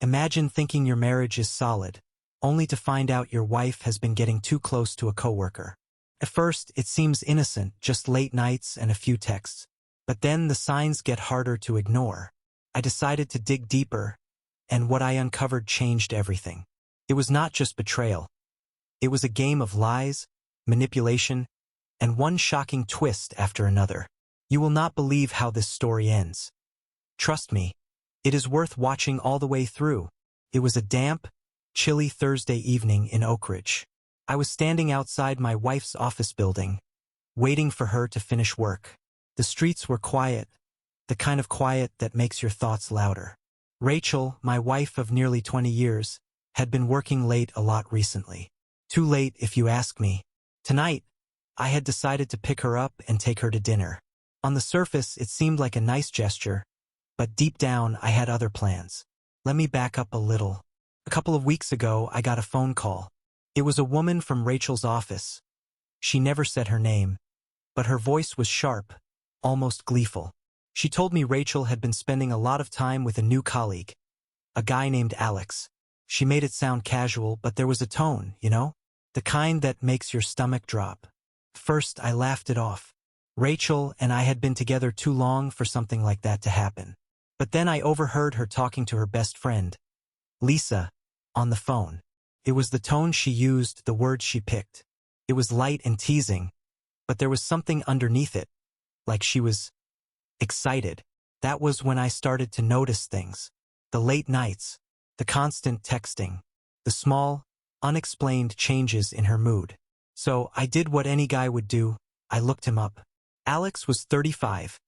Imagine thinking your marriage is solid, only to find out your wife has been getting too close to a coworker. At first, it seems innocent, just late nights and a few texts. But then the signs get harder to ignore. I decided to dig deeper, and what I uncovered changed everything. It was not just betrayal. It was a game of lies, manipulation, and one shocking twist after another. You will not believe how this story ends. Trust me, it is worth watching all the way through. It was a damp, chilly Thursday evening in Oak Ridge. I was standing outside my wife's office building, waiting for her to finish work. The streets were quiet, the kind of quiet that makes your thoughts louder. Rachel, my wife of nearly 20 years, had been working late a lot recently. Too late if you ask me. Tonight, I had decided to pick her up and take her to dinner. On the surface, it seemed like a nice gesture, but deep down, I had other plans. Let me back up a little. A couple of weeks ago, I got a phone call. It was a woman from Rachel's office. She never said her name, but her voice was sharp, almost gleeful. She told me Rachel had been spending a lot of time with a new colleague, a guy named Alex. She made it sound casual, but there was a tone, the kind that makes your stomach drop. First, I laughed it off. Rachel and I had been together too long for something like that to happen. But then I overheard her talking to her best friend, Lisa, on the phone. It was the tone she used, the words she picked. It was light and teasing, but there was something underneath it, like she was excited. That was when I started to notice things. The late nights, the constant texting, the small, unexplained changes in her mood. So I did what any guy would do. I looked him up. Alex was 35,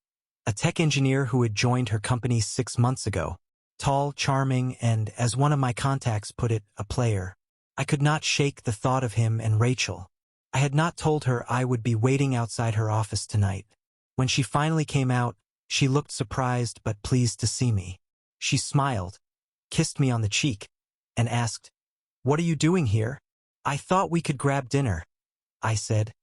a tech engineer who had joined her company 6 months ago. Tall, charming, and, as one of my contacts put it, a player. I could not shake the thought of him and Rachel. I had not told her I would be waiting outside her office tonight. When she finally came out, she looked surprised but pleased to see me. She smiled, kissed me on the cheek, and asked, "What are you doing here?" "I thought we could grab dinner," I said,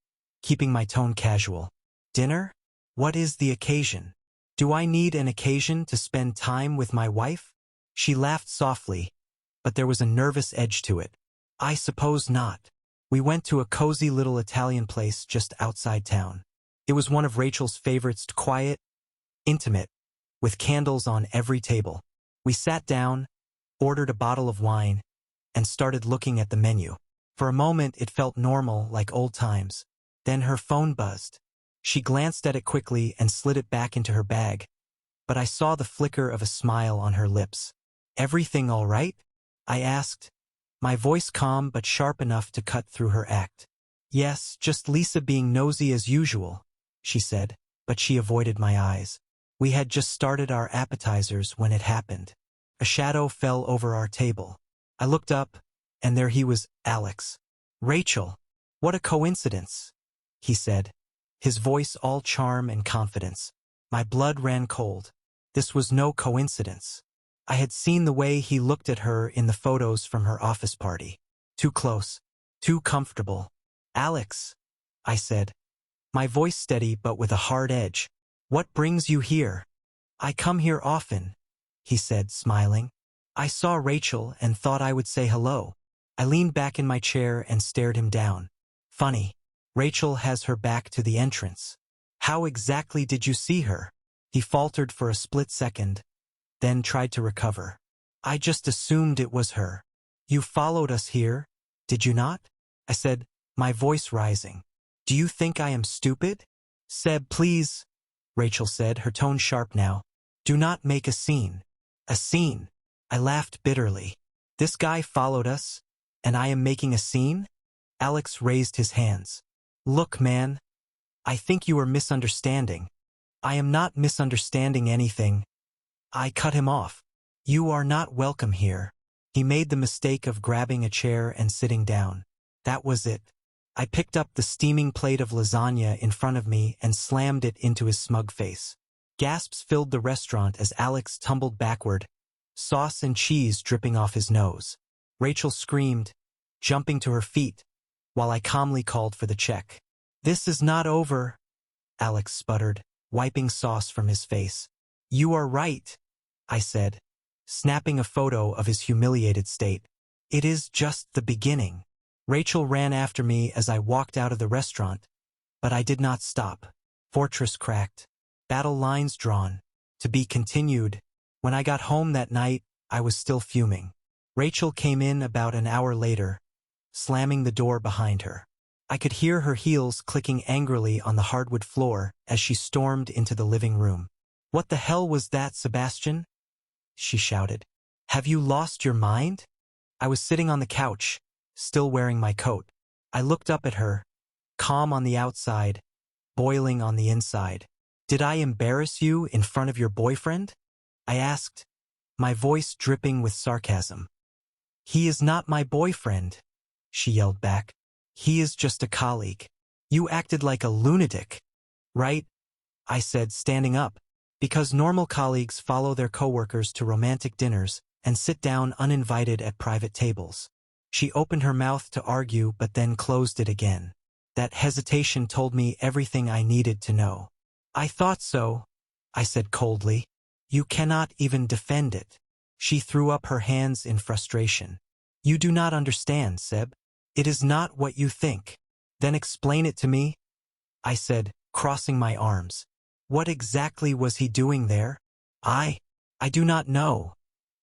keeping my tone casual. "Dinner? What is the occasion? Do I need an occasion to spend time with my wife?" She laughed softly, but there was a nervous edge to it. "I suppose not." We went to a cozy little Italian place just outside town. It was one of Rachel's favorites, quiet, intimate, with candles on every table. We sat down, ordered a bottle of wine, and started looking at the menu. For a moment, it felt normal, like old times. Then her phone buzzed. She glanced at it quickly and slid it back into her bag, but I saw the flicker of a smile on her lips. "Everything all right?" I asked, my voice calm but sharp enough to cut through her act. "Yes, just Lisa being nosy as usual," she said, but she avoided my eyes. We had just started our appetizers when it happened. A shadow fell over our table. I looked up, and there he was, Alex. "Rachel, what a coincidence," he said, his voice all charm and confidence. My blood ran cold. This was no coincidence. I had seen the way he looked at her in the photos from her office party. Too close, too comfortable. "Alex," I said, my voice steady but with a hard edge. "What brings you here?" "I come here often," he said, smiling. "I saw Rachel and thought I would say hello." I leaned back in my chair and stared him down. "Funny. Rachel has her back to the entrance." "How exactly did you see her?" He faltered for a split second, then tried to recover. "I just assumed it was her." "You followed us here, did you not?" I said, my voice rising. "Do you think I am stupid?" "Seb, please," Rachel said, her tone sharp now. "Do not make a scene." "A scene?" I laughed bitterly. "This guy followed us, and I am making a scene?" Alex raised his hands. "Look, man, I think you are misunderstanding." "I am not misunderstanding anything." I cut him off. "You are not welcome here." He made the mistake of grabbing a chair and sitting down. That was it. I picked up the steaming plate of lasagna in front of me and slammed it into his smug face. Gasps filled the restaurant as Alex tumbled backward, sauce and cheese dripping off his nose. Rachel screamed, jumping to her feet, while I calmly called for the check. "This is not over," Alex sputtered, wiping sauce from his face. "You are right," I said, snapping a photo of his humiliated state. It is just the beginning. Rachel ran after me as I walked out of the restaurant, but I did not stop. Fortress cracked. Battle lines drawn. To be continued. When I got home that night, I was still fuming. Rachel came in about an hour later, slamming the door behind her. I could hear her heels clicking angrily on the hardwood floor as she stormed into the living room. "What the hell was that, Sebastian?" she shouted. "Have you lost your mind?" I was sitting on the couch, still wearing my coat. I looked up at her, calm on the outside, boiling on the inside. "Did I embarrass you in front of your boyfriend?" I asked, my voice dripping with sarcasm. "He is not my boyfriend," she yelled back. "He is just a colleague." "You acted like a lunatic, right?" I said, standing up, because normal colleagues follow their coworkers to romantic dinners and sit down uninvited at private tables. She opened her mouth to argue but then closed it again. That hesitation told me everything I needed to know. "I thought so," I said coldly. "You cannot even defend it." She threw up her hands in frustration. "You do not understand, Seb. It is not what you think." "Then explain it to me," I said, crossing my arms. "What exactly was he doing there?" I do not know,"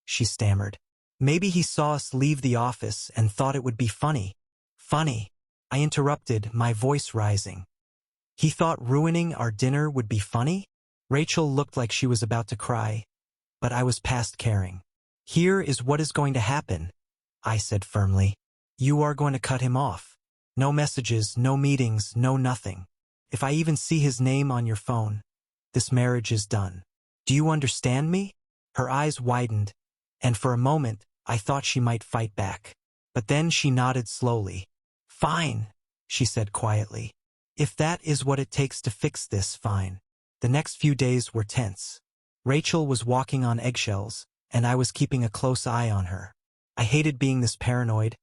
she stammered. "Maybe he saw us leave the office and thought it would be funny." "Funny?" I interrupted, my voice rising. "He thought ruining our dinner would be funny?" Rachel looked like she was about to cry, but I was past caring. "Here is what is going to happen," I said firmly. "You are going to cut him off. No messages, no meetings, no nothing. If I even see his name on your phone, this marriage is done. Do you understand me?" Her eyes widened, and for a moment I thought she might fight back. But then she nodded slowly. "Fine," she said quietly. "If that is what it takes to fix this, fine." The next few days were tense. Rachel was walking on eggshells, and I was keeping a close eye on her. I hated being this paranoid,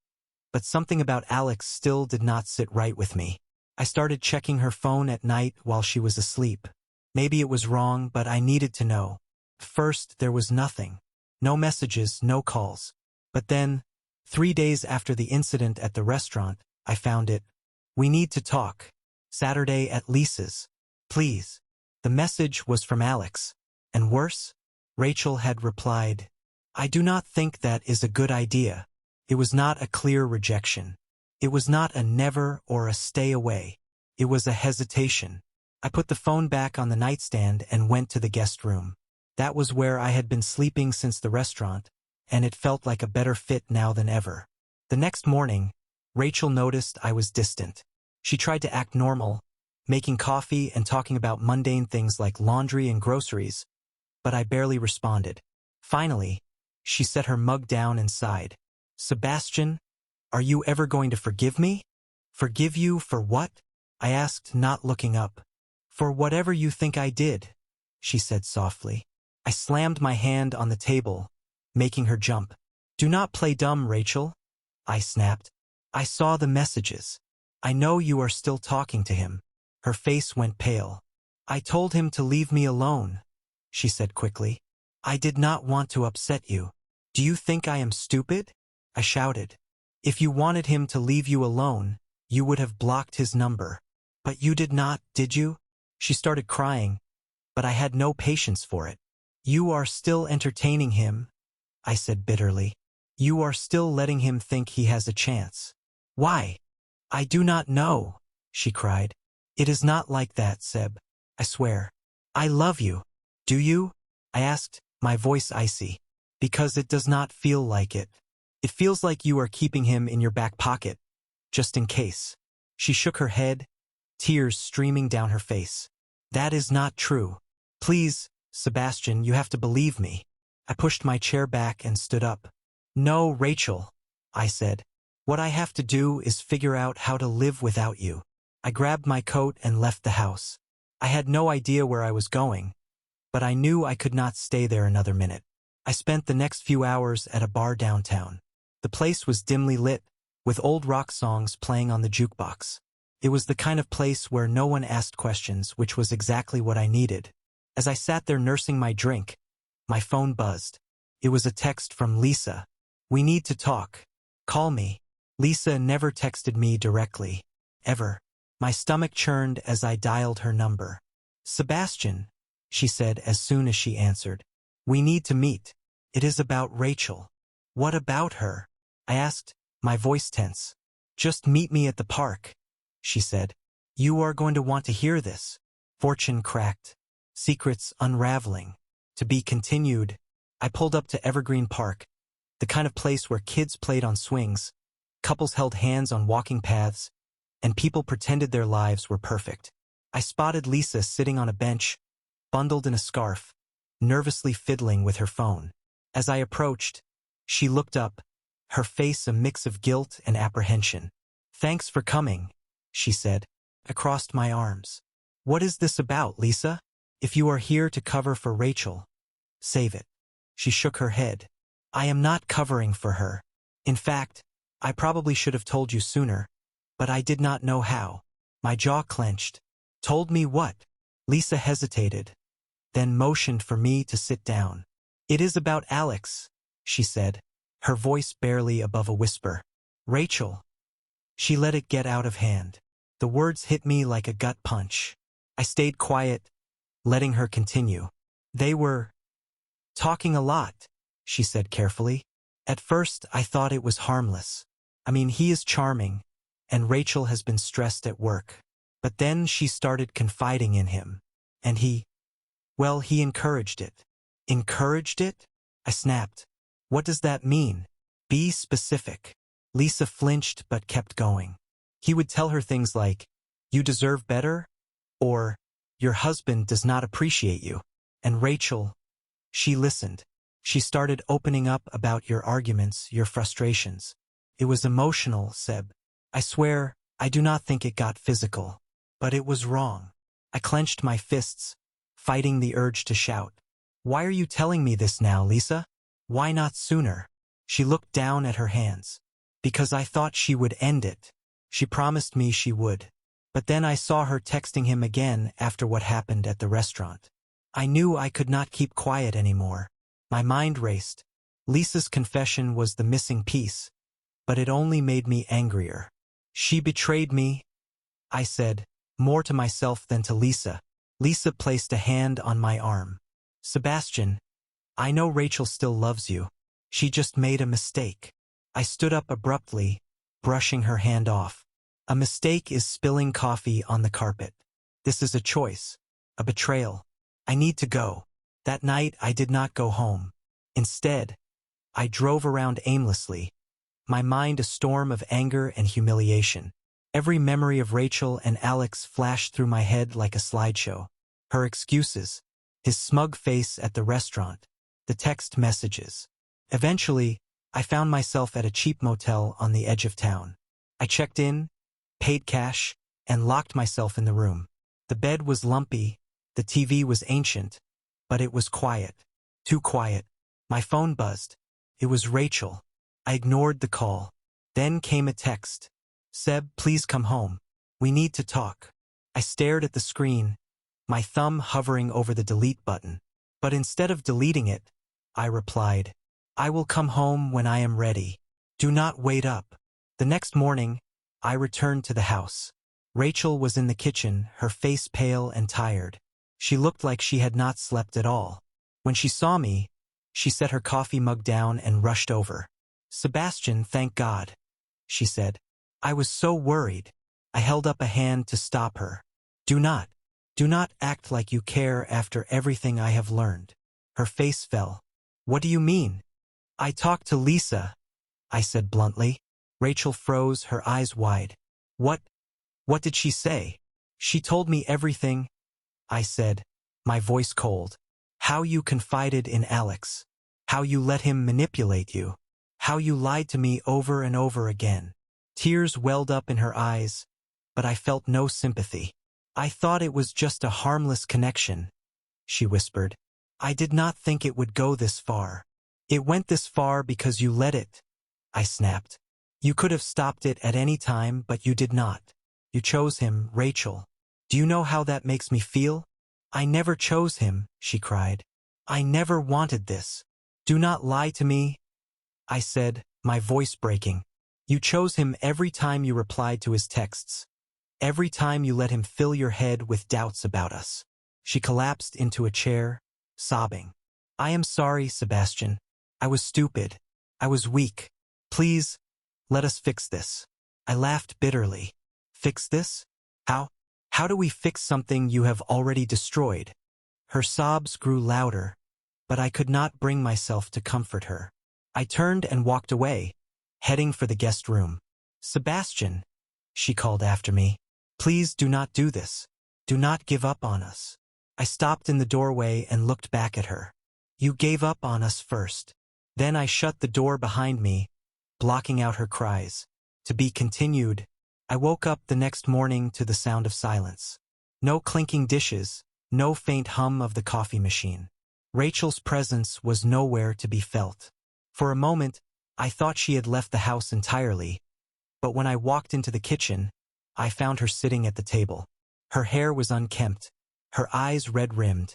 but something about Alex still did not sit right with me. I started checking her phone at night while she was asleep. Maybe it was wrong, but I needed to know. First, there was nothing. No messages, no calls. But then, 3 days after the incident at the restaurant, I found it. "We need to talk. Saturday at Lisa's. Please." The message was from Alex. And worse, Rachel had replied, "I do not think that is a good idea." It was not a clear rejection. It was not a never or a stay away. It was a hesitation. I put the phone back on the nightstand and went to the guest room. That was where I had been sleeping since the restaurant, and it felt like a better fit now than ever. The next morning, Rachel noticed I was distant. She tried to act normal, making coffee and talking about mundane things like laundry and groceries, but I barely responded. Finally, she set her mug down and sighed. "Sebastian, are you ever going to forgive me?" "Forgive you for what?" I asked, not looking up. "For whatever you think I did," she said softly. I slammed my hand on the table, making her jump. "Do not play dumb, Rachel," I snapped. "I saw the messages. I know you are still talking to him." Her face went pale. "I told him to leave me alone," she said quickly. "I did not want to upset you." "Do you think I am stupid?" I shouted. "If you wanted him to leave you alone, you would have blocked his number. But you did not, did you?" She started crying, but I had no patience for it. "You are still entertaining him," I said bitterly. "You are still letting him think he has a chance." "Why?" "I do not know," she cried. "It is not like that, Seb. I swear. I love you." "Do you?" I asked, my voice icy. "Because it does not feel like it. It feels like you are keeping him in your back pocket, just in case." She shook her head, tears streaming down her face. "That is not true. Please, Sebastian, you have to believe me." I pushed my chair back and stood up. "No, Rachel," I said. "What I have to do is figure out how to live without you." I grabbed my coat and left the house. I had no idea where I was going, but I knew I could not stay there another minute. I spent the next few hours at a bar downtown. The place was dimly lit, with old rock songs playing on the jukebox. It was the kind of place where no one asked questions, which was exactly what I needed. As I sat there nursing my drink, my phone buzzed. It was a text from Lisa. "We need to talk. Call me." Lisa never texted me directly. Ever. My stomach churned as I dialed her number. "Sebastian," she said as soon as she answered. "We need to meet. It is about Rachel." "What about her?" I asked, my voice tense. "Just meet me at the park," she said. "You are going to want to hear this." Fortune cracked. Secrets unraveling. To be continued. I pulled up to Evergreen Park, the kind of place where kids played on swings, couples held hands on walking paths, and people pretended their lives were perfect. I spotted Lisa sitting on a bench, bundled in a scarf, nervously fiddling with her phone. As I approached, she looked up, her face a mix of guilt and apprehension. "Thanks for coming," she said. I crossed my arms. "What is this about, Lisa? If you are here to cover for Rachel, save it." She shook her head. "I am not covering for her. In fact, I probably should have told you sooner, but I did not know how." My jaw clenched. "Told me what?" Lisa hesitated, then motioned for me to sit down. "It is about Alex," she said, her voice barely above a whisper. "Rachel." She let it get out of hand. The words hit me like a gut punch. I stayed quiet, letting her continue. "They were talking a lot," she said carefully. "At first I thought it was harmless. I mean, he is charming, and Rachel has been stressed at work. But then she started confiding in him, and he encouraged it." "Encouraged it?" I snapped. "What does that mean? Be specific." Lisa flinched but kept going. He would tell her things like, "You deserve better," or "Your husband does not appreciate you." And Rachel, she listened. She started opening up about your arguments, your frustrations. "It was emotional, Seb. I swear, I do not think it got physical. But it was wrong." I clenched my fists, fighting the urge to shout. "Why are you telling me this now, Lisa? Why not sooner?" She looked down at her hands. "Because I thought she would end it. She promised me she would. But then I saw her texting him again after what happened at the restaurant. I knew I could not keep quiet anymore." My mind raced. Lisa's confession was the missing piece, but it only made me angrier. "She betrayed me," I said, more to myself than to Lisa. Lisa placed a hand on my arm. "Sebastian, I know Rachel still loves you. She just made a mistake." I stood up abruptly, brushing her hand off. "A mistake is spilling coffee on the carpet. This is a choice, a betrayal. I need to go." That night I did not go home. Instead, I drove around aimlessly, my mind a storm of anger and humiliation. Every memory of Rachel and Alex flashed through my head like a slideshow. Her excuses, his smug face at the restaurant, the text messages. Eventually, I found myself at a cheap motel on the edge of town. I checked in, paid cash, and locked myself in the room. The bed was lumpy, the TV was ancient, but it was quiet. Too quiet. My phone buzzed. It was Rachel. I ignored the call. Then came a text. "Seb, please come home. We need to talk." I stared at the screen, my thumb hovering over the delete button. But instead of deleting it, I replied, "I will come home when I am ready. Do not wait up." The next morning, I returned to the house. Rachel was in the kitchen, her face pale and tired. She looked like she had not slept at all. When she saw me, she set her coffee mug down and rushed over. "Sebastian, thank God," she said. "I was so worried." I held up a hand to stop her. Do not act like you care after everything I have learned." Her face fell. "What do you mean?" "I talked to Lisa," I said bluntly. Rachel froze, her eyes wide. What did she say?" "She told me everything," I said, my voice cold. "How you confided in Alex. How you let him manipulate you. How you lied to me over and over again." Tears welled up in her eyes, but I felt no sympathy. "I thought it was just a harmless connection," she whispered. "I did not think it would go this far." "It went this far because you let it," I snapped. "You could have stopped it at any time, but you did not. You chose him, Rachel. Do you know how that makes me feel?" "I never chose him," she cried. "I never wanted this." Do not lie to me, I said, my voice breaking. You chose him every time you replied to his texts. Every time you let him fill your head with doubts about us. She collapsed into a chair, sobbing. I am sorry, Sebastian. I was stupid. I was weak. Please, let us fix this. I laughed bitterly. Fix this? How? How do we fix something you have already destroyed? Her sobs grew louder, but I could not bring myself to comfort her. I turned and walked away, heading for the guest room. Sebastian, she called after me. Please do not do this. Do not give up on us. I stopped in the doorway and looked back at her. You gave up on us first. Then I shut the door behind me, blocking out her cries. To be continued. I woke up the next morning to the sound of silence. No clinking dishes, no faint hum of the coffee machine. Rachel's presence was nowhere to be felt. For a moment, I thought she had left the house entirely, but when I walked into the kitchen, I found her sitting at the table. Her hair was unkempt, her eyes red-rimmed,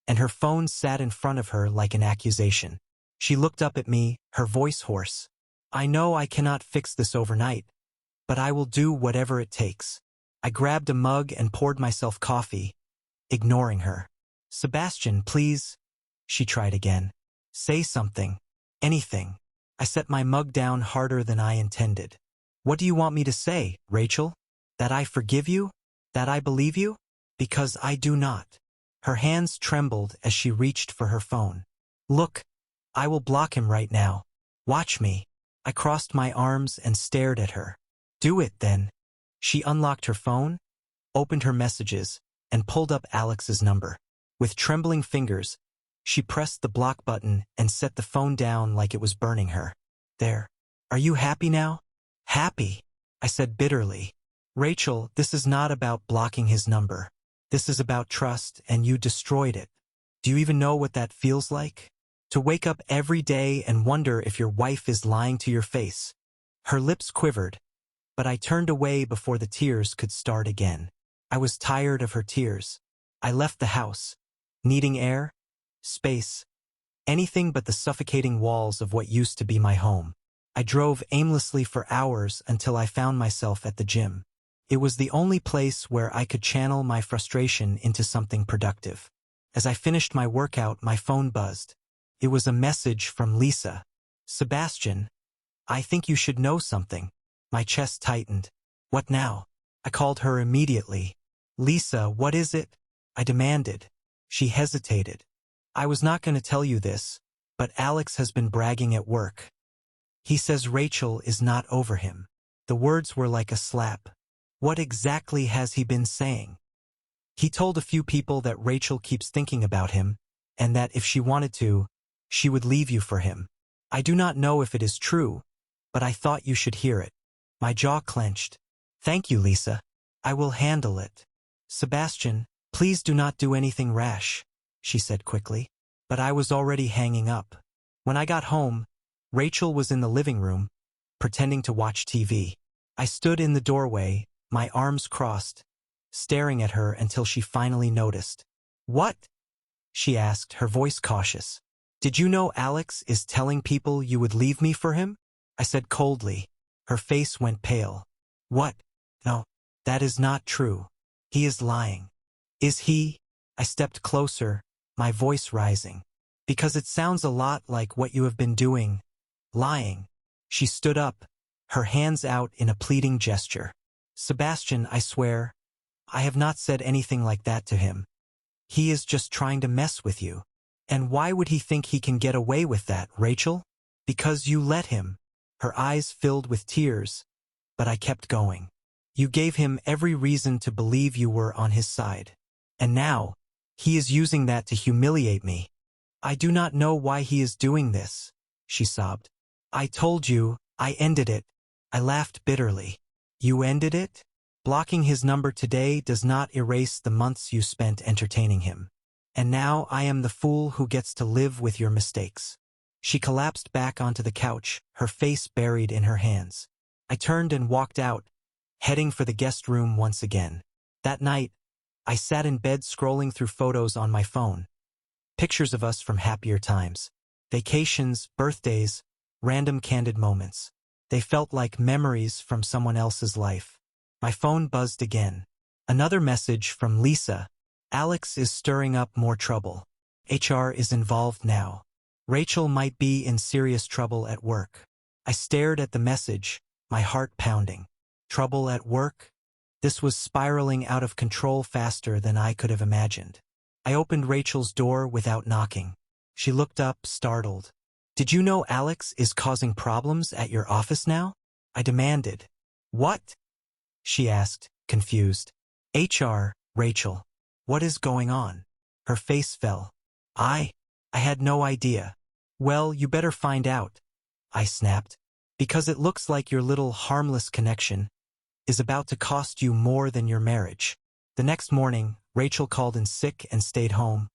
and her phone sat in front of her like an accusation. She looked up at me, her voice hoarse. I know I cannot fix this overnight, but I will do whatever it takes. I grabbed a mug and poured myself coffee, ignoring her. Sebastian, please, she tried again. Say something. Anything. I set my mug down harder than I intended. What do you want me to say, Rachel? That I forgive you? That I believe you? Because I do not. Her hands trembled as she reached for her phone. Look, I will block him right now. Watch me. I crossed my arms and stared at her. Do it, then. She unlocked her phone, opened her messages, and pulled up Alex's number. With trembling fingers, she pressed the block button and set the phone down like it was burning her. There. Are you happy now? Happy, I said bitterly. Rachel, this is not about blocking his number. This is about trust, and you destroyed it. Do you even know what that feels like? To wake up every day and wonder if your wife is lying to your face. Her lips quivered, but I turned away before the tears could start again. I was tired of her tears. I left the house, needing air, space, anything but the suffocating walls of what used to be my home. I drove aimlessly for hours until I found myself at the gym. It was the only place where I could channel my frustration into something productive. As I finished my workout, my phone buzzed. It was a message from Lisa. Sebastian, I think you should know something. My chest tightened. What now? I called her immediately. Lisa, what is it? I demanded. She hesitated. I was not going to tell you this, but Alex has been bragging at work. He says Rachel is not over him. The words were like a slap. What exactly has he been saying? He told a few people that Rachel keeps thinking about him, and that if she wanted to, she would leave you for him. I do not know if it is true, but I thought you should hear it. My jaw clenched. Thank you, Lisa. I will handle it. Sebastian, please do not do anything rash, she said quickly. But I was already hanging up. When I got home, Rachel was in the living room, pretending to watch TV. I stood in the doorway, my arms crossed, staring at her until she finally noticed. What? She asked, her voice cautious. Did you know Alex is telling people you would leave me for him? I said coldly. Her face went pale. What? No, that is not true. He is lying. Is he? I stepped closer, my voice rising. Because it sounds a lot like what you have been doing. Lying. She stood up, her hands out in a pleading gesture. Sebastian, I swear, I have not said anything like that to him. He is just trying to mess with you. And why would he think he can get away with that, Rachel? Because you let him. Her eyes filled with tears, but I kept going. You gave him every reason to believe you were on his side. And now, he is using that to humiliate me. I do not know why he is doing this, she sobbed. I told you, I ended it. I laughed bitterly. You ended it? Blocking his number today does not erase the months you spent entertaining him. And now I am the fool who gets to live with your mistakes. She collapsed back onto the couch, her face buried in her hands. I turned and walked out, heading for the guest room once again. That night, I sat in bed scrolling through photos on my phone. Pictures of us from happier times. Vacations, birthdays, random candid moments. They felt like memories from someone else's life. My phone buzzed again. Another message from Lisa. Alex is stirring up more trouble. HR is involved now. Rachel might be in serious trouble at work. I stared at the message, my heart pounding. Trouble at work? This was spiraling out of control faster than I could have imagined. I opened Rachel's door without knocking. She looked up, startled. Did you know Alex is causing problems at your office now? I demanded. What? She asked, confused. HR, Rachel. What is going on? Her face fell. I had no idea. Well, you better find out, I snapped. Because it looks like your little harmless connection is about to cost you more than your marriage. The next morning, Rachel called in sick and stayed home.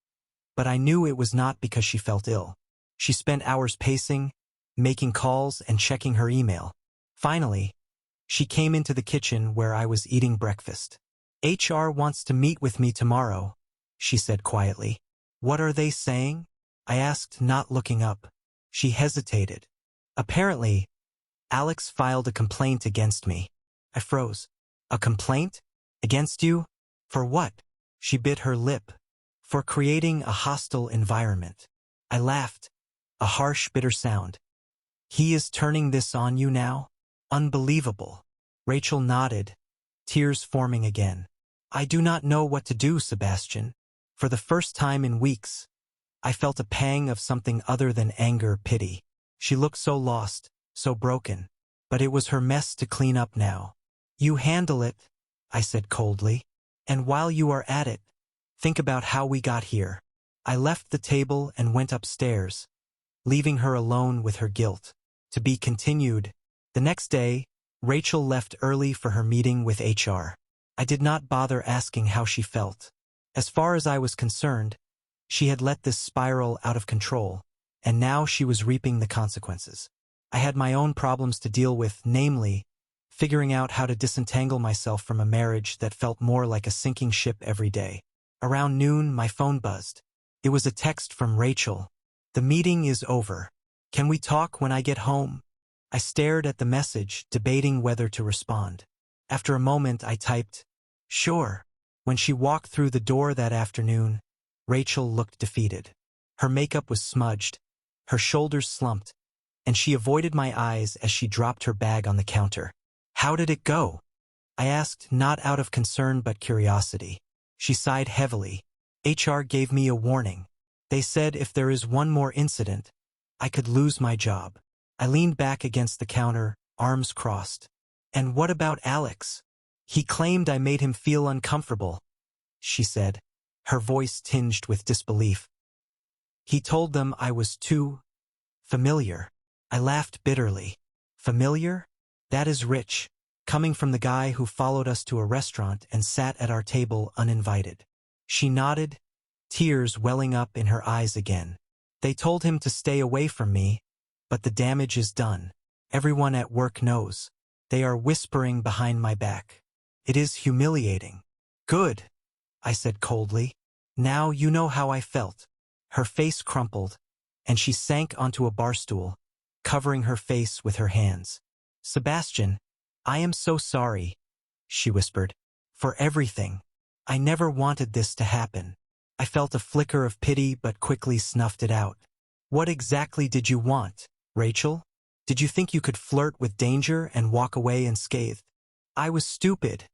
But I knew it was not because she felt ill. She spent hours pacing, making calls, and checking her email. Finally, she came into the kitchen where I was eating breakfast. HR wants to meet with me tomorrow, she said quietly. What are they saying? I asked, not looking up. She hesitated. Apparently, Alex filed a complaint against me. I froze. A complaint? Against you? For what? She bit her lip. For creating a hostile environment. I laughed. A harsh, bitter sound. He is turning this on you now? Unbelievable. Rachel nodded, tears forming again. I do not know what to do, Sebastian. For the first time in weeks, I felt a pang of something other than anger, pity. She looked so lost, so broken. But it was her mess to clean up now. You handle it, I said coldly. And while you are at it, think about how we got here. I left the table and went upstairs, leaving her alone with her guilt. To be continued. The next day, Rachel left early for her meeting with HR. I did not bother asking how she felt. As far as I was concerned, she had let this spiral out of control, and now she was reaping the consequences. I had my own problems to deal with, namely, figuring out how to disentangle myself from a marriage that felt more like a sinking ship every day. Around noon, my phone buzzed. It was a text from Rachel. The meeting is over. Can we talk when I get home? I stared at the message, debating whether to respond. After a moment, I typed, sure. When she walked through the door that afternoon, Rachel looked defeated. Her makeup was smudged, her shoulders slumped, and she avoided my eyes as she dropped her bag on the counter. How did it go? I asked, not out of concern but curiosity. She sighed heavily. HR gave me a warning. They said if there is one more incident, I could lose my job. I leaned back against the counter, arms crossed. And what about Alex? He claimed I made him feel uncomfortable, she said, her voice tinged with disbelief. He told them I was too familiar. I laughed bitterly. Familiar? That is rich, coming from the guy who followed us to a restaurant and sat at our table uninvited. She nodded, tears welling up in her eyes again. They told him to stay away from me, but the damage is done. Everyone at work knows. They are whispering behind my back. It is humiliating. Good, I said coldly. Now you know how I felt. Her face crumpled, and she sank onto a bar stool, covering her face with her hands. Sebastian, I am so sorry, she whispered, for everything. I never wanted this to happen. I felt a flicker of pity but quickly snuffed it out. What exactly did you want, Rachel? Did you think you could flirt with danger and walk away unscathed? I was stupid,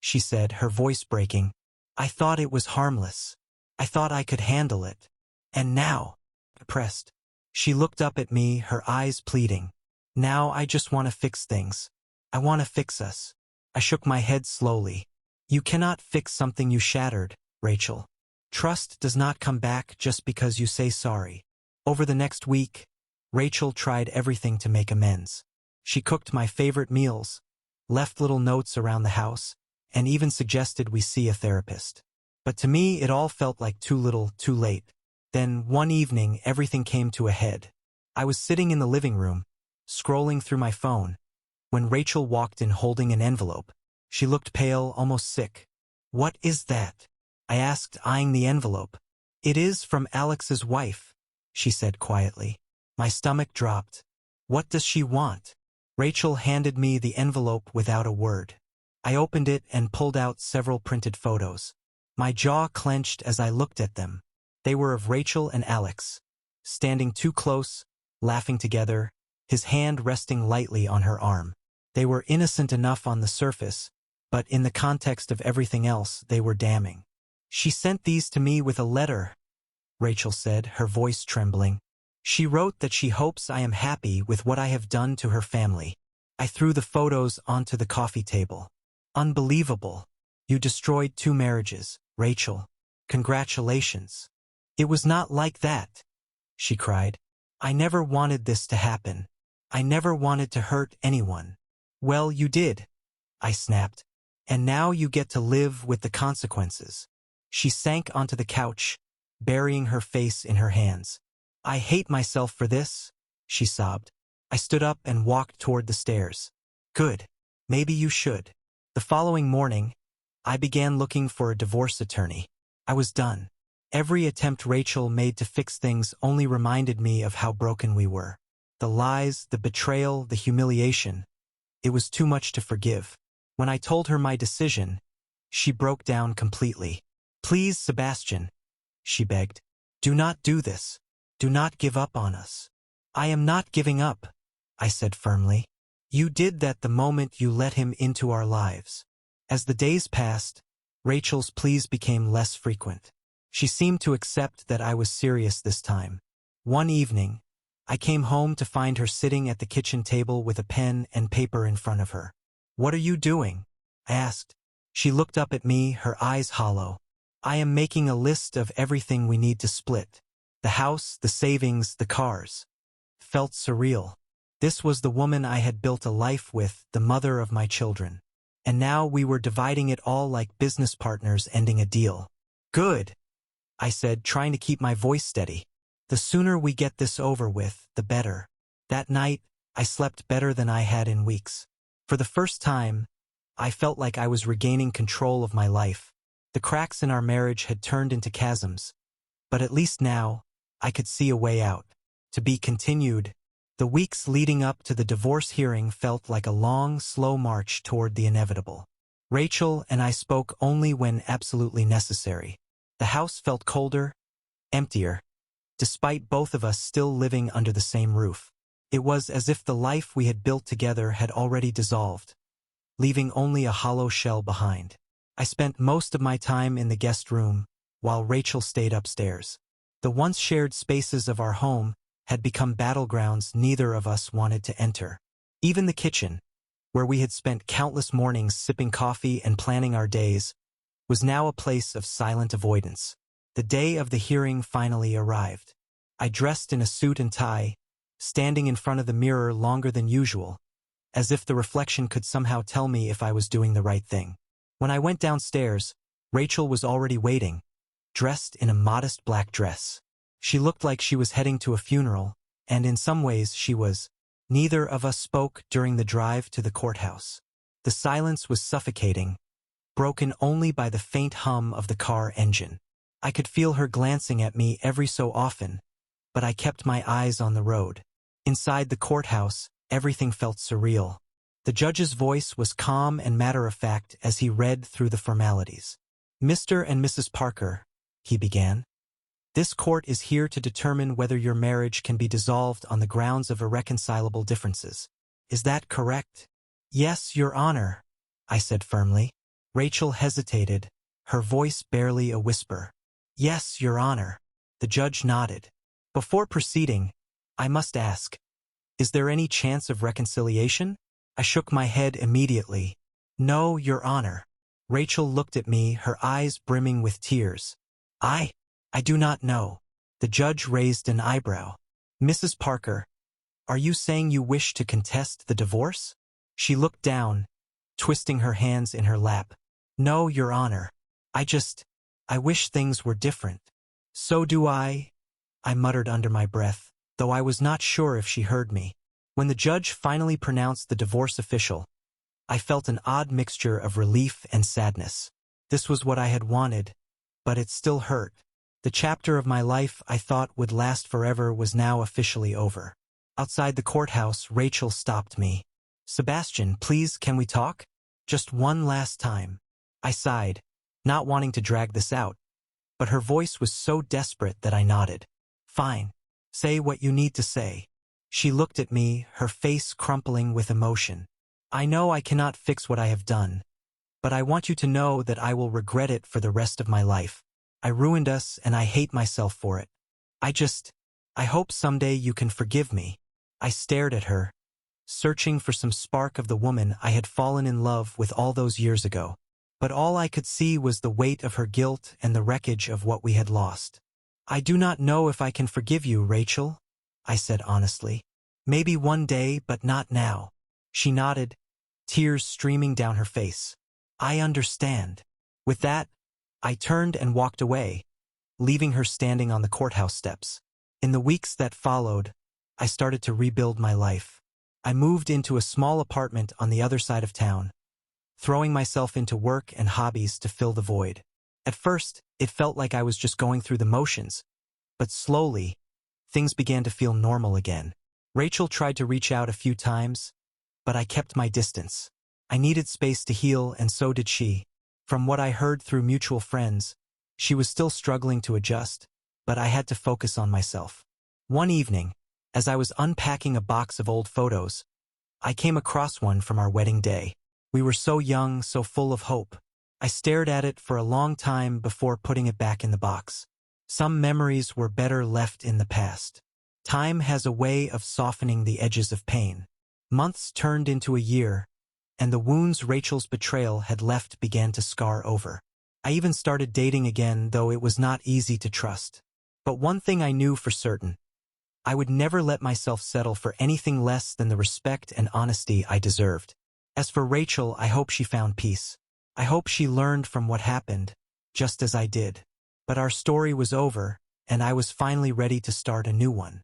she said, her voice breaking. I thought it was harmless. I thought I could handle it. And now, depressed. She looked up at me, her eyes pleading. Now I just want to fix things. I want to fix us. I shook my head slowly. You cannot fix something you shattered, Rachel. Trust does not come back just because you say sorry. Over the next week, Rachel tried everything to make amends. She cooked my favorite meals, left little notes around the house, and even suggested we see a therapist. But to me, it all felt like too little, too late. Then, one evening, everything came to a head. I was sitting in the living room, scrolling through my phone, when Rachel walked in holding an envelope. She looked pale, almost sick. What is that? I asked, eyeing the envelope. It is from Alex's wife, she said quietly. My stomach dropped. What does she want? Rachel handed me the envelope without a word. I opened it and pulled out several printed photos. My jaw clenched as I looked at them. They were of Rachel and Alex, standing too close, laughing together, his hand resting lightly on her arm. They were innocent enough on the surface, but in the context of everything else, they were damning. She sent these to me with a letter, Rachel said, her voice trembling. She wrote that she hopes I am happy with what I have done to her family. I threw the photos onto the coffee table. Unbelievable. You destroyed 2 marriages, Rachel. Congratulations. It was not like that, she cried. I never wanted this to happen. I never wanted to hurt anyone. Well, you did, I snapped. And now you get to live with the consequences. She sank onto the couch, burying her face in her hands. I hate myself for this, she sobbed. I stood up and walked toward the stairs. Good. Maybe you should. The following morning, I began looking for a divorce attorney. I was done. Every attempt Rachel made to fix things only reminded me of how broken we were. The lies, the betrayal, the humiliation. It was too much to forgive. When I told her my decision, she broke down completely. Please, Sebastian, she begged. Do not do this. Do not give up on us. I am not giving up, I said firmly. You did that the moment you let him into our lives. As the days passed, Rachel's pleas became less frequent. She seemed to accept that I was serious this time. One evening, I came home to find her sitting at the kitchen table with a pen and paper in front of her. What are you doing? I asked. She looked up at me, her eyes hollow. I am making a list of everything we need to split. The house, the savings, the cars. Felt surreal. This was the woman I had built a life with, the mother of my children. And now we were dividing it all like business partners ending a deal. Good, I said, trying to keep my voice steady. The sooner we get this over with, the better. That night, I slept better than I had in weeks. For the first time, I felt like I was regaining control of my life. The cracks in our marriage had turned into chasms. But at least now, I could see a way out. To be continued. The weeks leading up to the divorce hearing felt like a long, slow march toward the inevitable. Rachel and I spoke only when absolutely necessary. The house felt colder, emptier, despite both of us still living under the same roof. It was as if the life we had built together had already dissolved, leaving only a hollow shell behind. I spent most of my time in the guest room, while Rachel stayed upstairs. The once shared spaces of our home had become battlegrounds neither of us wanted to enter. Even the kitchen, where we had spent countless mornings sipping coffee and planning our days, was now a place of silent avoidance. The day of the hearing finally arrived. I dressed in a suit and tie, standing in front of the mirror longer than usual, as if the reflection could somehow tell me if I was doing the right thing. When I went downstairs, Rachel was already waiting, dressed in a modest black dress. She looked like she was heading to a funeral, and in some ways she was. Neither of us spoke during the drive to the courthouse. The silence was suffocating, broken only by the faint hum of the car engine. I could feel her glancing at me every so often, but I kept my eyes on the road. Inside the courthouse, everything felt surreal. The judge's voice was calm and matter-of-fact as he read through the formalities. Mr. and Mrs. Parker, he began. This court is here to determine whether your marriage can be dissolved on the grounds of irreconcilable differences. Is that correct? Yes, Your Honor, I said firmly. Rachel hesitated, her voice barely a whisper. Yes, Your Honor. The judge nodded. Before proceeding, I must ask, is there any chance of reconciliation? I shook my head immediately. No, Your Honor. Rachel looked at me, her eyes brimming with tears. I do not know. The judge raised an eyebrow. Mrs. Parker, are you saying you wish to contest the divorce? She looked down, twisting her hands in her lap. No, Your Honor. I wish things were different. So do I muttered under my breath, though I was not sure if she heard me. When the judge finally pronounced the divorce official, I felt an odd mixture of relief and sadness. This was what I had wanted, but it still hurt. The chapter of my life I thought would last forever was now officially over. Outside the courthouse, Rachel stopped me. "Sebastian, please, can we talk? Just one last time." I sighed, not wanting to drag this out, but her voice was so desperate that I nodded. "Fine. Say what you need to say." She looked at me, her face crumpling with emotion. "I know I cannot fix what I have done, but I want you to know that I will regret it for the rest of my life. I ruined us and I hate myself for it. I hope someday you can forgive me." I stared at her, searching for some spark of the woman I had fallen in love with all those years ago. But all I could see was the weight of her guilt and the wreckage of what we had lost. "I do not know if I can forgive you, Rachel," I said honestly. "Maybe one day, but not now." She nodded, tears streaming down her face. "I understand." With that, I turned and walked away, leaving her standing on the courthouse steps. In the weeks that followed, I started to rebuild my life. I moved into a small apartment on the other side of town, throwing myself into work and hobbies to fill the void. At first, it felt like I was just going through the motions, but slowly, things began to feel normal again. Rachel tried to reach out a few times, but I kept my distance. I needed space to heal, and so did she. From what I heard through mutual friends, she was still struggling to adjust, but I had to focus on myself. One evening, as I was unpacking a box of old photos, I came across one from our wedding day. We were so young, so full of hope. I stared at it for a long time before putting it back in the box. Some memories were better left in the past. Time has a way of softening the edges of pain. Months turned into a year, and the wounds Rachel's betrayal had left began to scar over. I even started dating again, though it was not easy to trust. But one thing I knew for certain: I would never let myself settle for anything less than the respect and honesty I deserved. As for Rachel, I hope she found peace. I hope she learned from what happened, just as I did. But our story was over, and I was finally ready to start a new one.